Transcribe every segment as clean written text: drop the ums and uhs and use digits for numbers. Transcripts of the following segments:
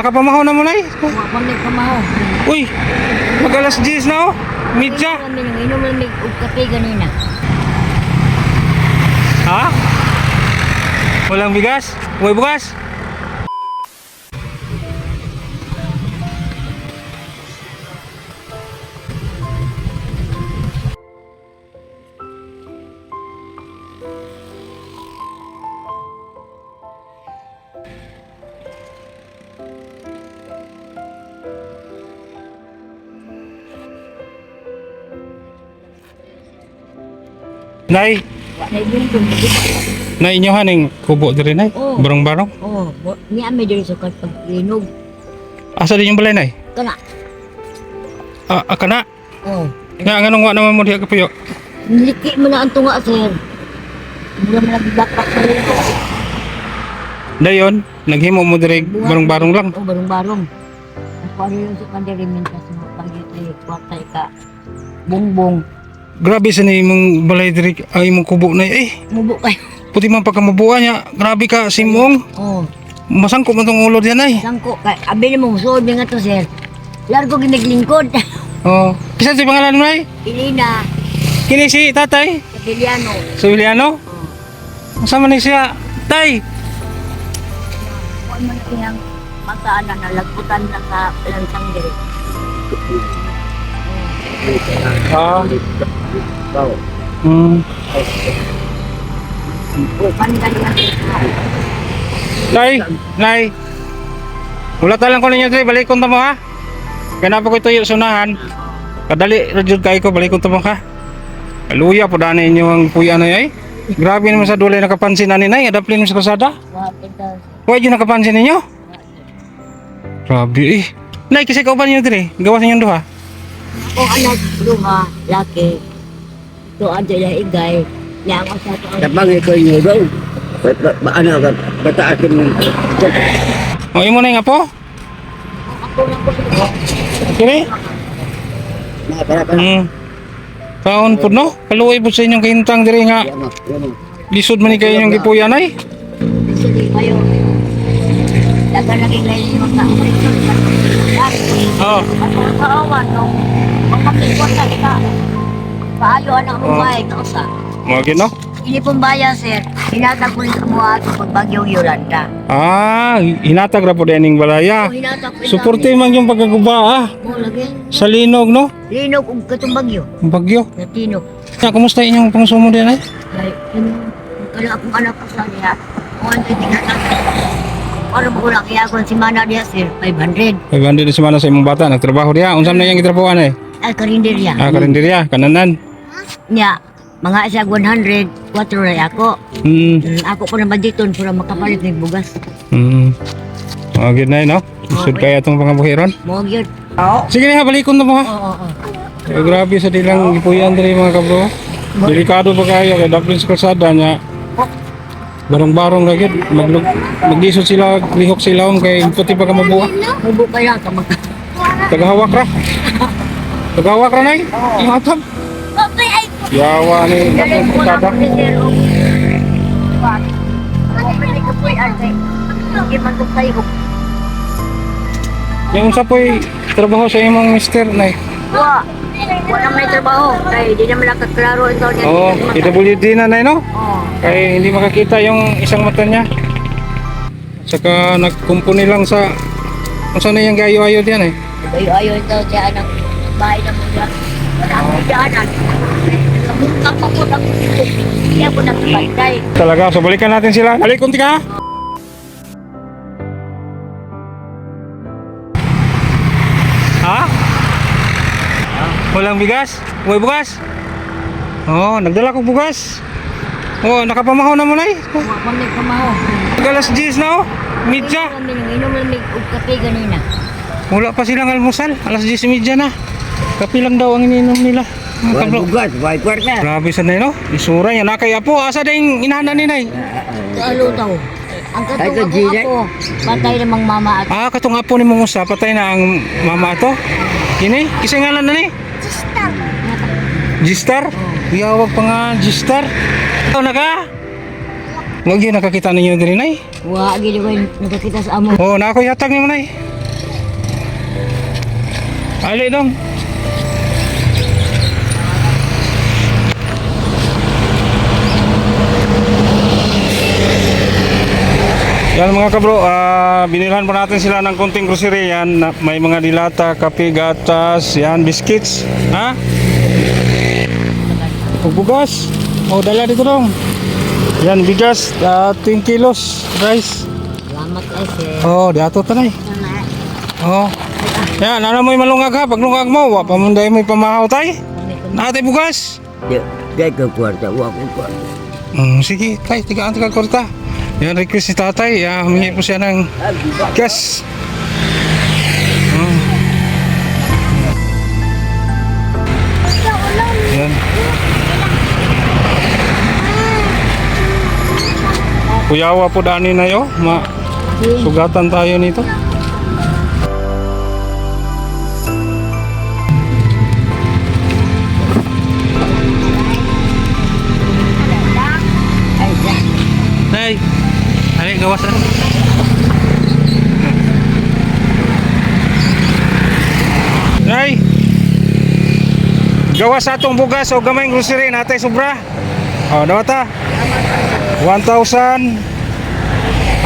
Nakapamahaw na mo nay? Wa pa may kamahaw. Uy, mag alas 10 na oh. Midya. Inom lang og kape ganina. Ha? Walang bigas? Uy, bukas? Nay, Wa na ibintong. na inyo haning kubo diri nay? Oo. Barong-barong? Oh, ni ame diri sa pagkinog. Asa din yung balay nay? Kana. Kana? Oh. Nga nganong wa naman mo diha kapuyo? Niliki mo na ang tunga, sir. Mula mo nagbakpak sa ito. Dayon, naghimo mo diri barong-barong lang. Oh, barong-barong. Ako ano yung sa kandirimin kasi mga pagkita kwartay ka. Bongbong. Grabe sa ni mong balay diri ay mong kubo nay. Mubo kayo. Puti man pagkamubuan niya. Grabe ka simong. Oh. Masangko man tong ulo diyan ay. Sangko. Abi na mong suod nga to, sir. Largo ginaglingkod. Oh, kisa si pangalan mo nay? Ilina. Kini si tatay. Kapiliano. Si Juliano. Oh. Sama ni siya. Tay. Kung mo na kayang mataan na nalagputan na ka lansang diri. Ah. Hmm. Pandan na. Nay, nay. Ulatan lang ko ninyo diri, balikon ta mo ha. Kaya na po ko tuyo sunahan. Kadali ra jud kay ko balikon ta mo ka. Luya po dani inyo ang puya na ay. Grabe naman sa dulay nakapansin ani nay, adaplin mo sa kasada. Wa kita. Wa jud nakapansin ninyo. Grabe eh. Nay, kasi kauban niyo diri, gawas niyo duha. Ako anak duha, laki. Ito ada ya igay. Yang asa to. Kapag ikaw inyo daw, ano ka, bataakin mo. O imo na nga po. Ako lang ko. Kini? Nakaparapan. Kaon po no? Kaluoy po sa inyong kahintang diri nga. Yan o. Lisod man ni kayo inyong gipuyan ay. Sige kayo. Dagan lagi kayo yung mga operation. Oo. Ako kaawan no. Magpapikot na kita. Paayo anak mo ba kausa. Mga gino? Ini pong baya sir. Hinatag ko sa mga pag bagyong Yolanda. Hinatag ra po dining balaya. Oh, hinatag ko. Suporte man yung pagkaguba mo lagi. sa linog no? Linog ug katong bagyo. Ang bagyo. Na tinog. Kumusta inyong pangsumo din ay? Ay, kala akong anak ko sa niya. Kung ano yung tinatag. Ano mo lang kaya kung si Mana niya sir, 500. 500 na semana sa imong bata nagtrabaho diha. Unsam na iyang gitrabahoan ay? Ay, karinderya. Karinderya, kananan. Niya, mga isa 100, 4 rin ako. Ako po na baditon para makapalit ng bugas. Mga gid na no? Isod kaya itong pangabuhiron. Mo gyud. Sige na, balikon na mo ha. Oo. Grabe sa dilang gipuyan diri mga kabro. Delikado pa kayo kay daplin sa kalsada niya. Barong-barong ra gyud maglisod sila, lihok sila kay puti pa ka mabuha. Mubo kaya ka mag. Tagahawak ra. Tagahawak ra nay. Ihatag. Okay, ay. Yawa ni daplin sa kalsada. Yung unsa po'y trabaho sa imong mister nay. Wala may trabaho. Ay, di naman nakaklaro ito. Oo, PWD na nay no? Oo. Kaya hindi makakita yung isang mata niya. Saka nagkumpuni lang sa kung saan na yung gayo-ayo diyan eh. Ayaw ito siya ng bahay na mula. Wala akong daanan. Kamunta pa ko ng hindi ako nagpantay. Talaga, so balikan natin sila. Balikon ka. Ha? Walang bigas? Uy, bugas? Oo, nagdala ko bugas. Oo, nakapamahaw na mo nay. Wala pa may kamahaw. Alas 10 na oh. Midya. Inom lang may kape ganina. Wala pa silang almusal. Alas 10:30 na. Kape lang daw ang ininom nila. Mga Wala kablo. bugas, wiper na. Grabe sa no? Isura yan. Nakay apo. Asa na yung inahanan ni nay? Kaalo daw. Ang Ay, katong Gina. ako, patay namang mama at Katong apo ni mong usa. Patay na ang mama ato. Kini? Kisay ngalan na ni? G-Star? Iyawag pa nga G-Star. Ito na ka? Huwag yun nakakita ninyo din nay. wa gid ko nakakita sa amo. Oo, na ako yatag ni mo nay. Ali dong. Yan mga kabro, binilhan po natin sila ng konting grocery yan. May mga dilata, kape, gatas, yan, biscuits. Ha? Bugas. O, dala dito dong. Yan, bigas, 10 kilos, rice. Salamat ay sir. Oh, di ato tanay. Oh. Yan, ano mo yung malungag ha? Pag lungag mo, wa pa munday mo yung pamahaw tay. Natay bugas. Di ka kwarta, wa ko kwarta. Sige, tay, tigaan korta. Yan, request si tatay. Humingi po siya ng gas. Yan. Kuyawa po dani na yo. Sugatan tayo nito. Nay, ali gawasan. Nay, gawas atong bugas o gamay grocery natay sobra. Oh, dawata. 1,000.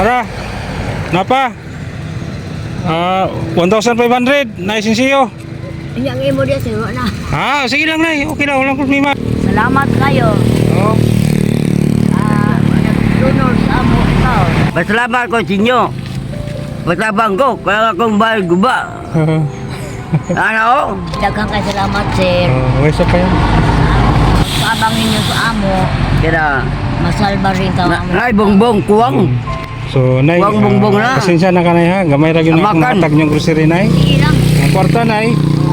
Ara. Napa? 1,500 na isinsiyo. Inyang imo dia sir na. Sige lang nay, okay lang, walang problema. Salamat kayo. Oh. Nagtunod sa amo ikaw. Pasalamat ko sa inyo. Patabang ko, kaya akong bayad guba. Ano? Daghang kay salamat sir. Wesa pa yan. Abang ninyo sa amo, Kaya, masalba rin ka amo. nay bongbong kuwang. So, nay, Huwag bongbong na. pasensya na ka nay ha. Gamay ra gyud na akong Makan. hatag niyong grocery nay. Sige lang. Ang kwarta nay,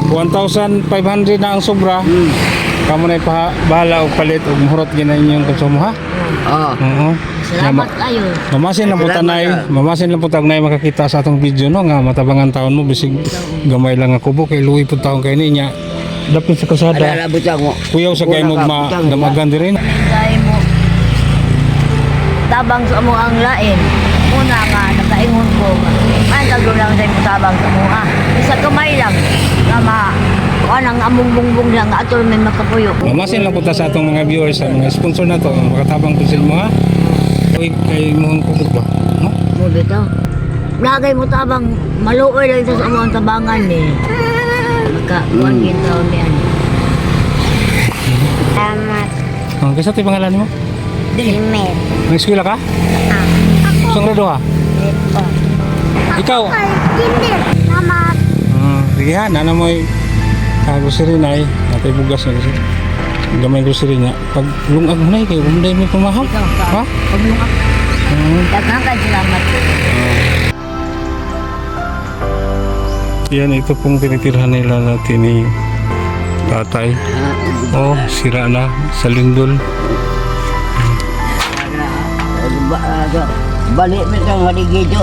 1,500 na ang sobra. Kamo na bahala og palit og muhurot gina inyong konsumo ha. Oh. Oo. Salamat kayo. Mamasin lang po Salamat tanay, ka. mamasin lang po tanay makakita sa atong video no nga matabangan taon mo bisig gamay lang ako po kay luwi po taon kay niya. Dapit sa kasada. Alalabot ako. Kuyaw sa kay mo damagan din rin. Dahil mo tabang sa amo ang lain. Una nga nakaingon ko. Ay tagdo lang sa imo tabang sa amo. Isa kamay lang. Nga kanang among bungbong lang atol may makapuyo. Mamasin lang po ta sa atong mga viewers sa mga sponsor na to makatabang po sila mo ha. Uy kay mo ko ba? No? Mo bitaw. Lagay mo tabang maluoy lang ito sa amo ang tabangan ni. Makakuan kita niyan. Salamat. Kisa ti pangalan mo? Dimet. Ang eskwela ka? Saan grado ka? Ikaw? Salamat. Sige ha, nana mo ay grocery na ay natay bugas na grocery. Gamay grocery niya. Pag lungag mo na kayo, umunday mo pamahaw. Ha? Paglungak. Daghang kay salamat. Yan, ito pong tinitirhan nila natin ni tatay. Oh, sira na sa lindol. Balik mo itong haligito.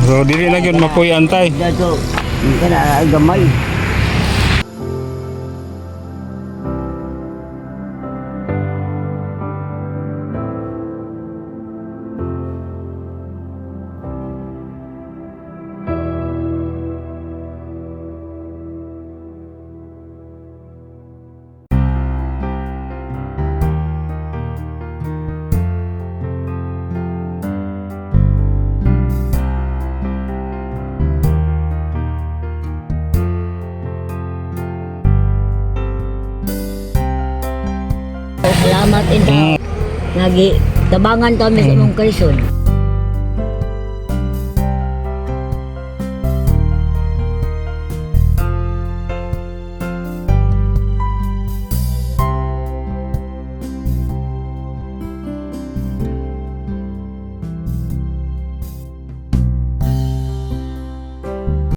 So, dili na yun mapoy antay. Dato, hindi na gamay. Salamat ito. Nagi tabangan kami sa imong kaison.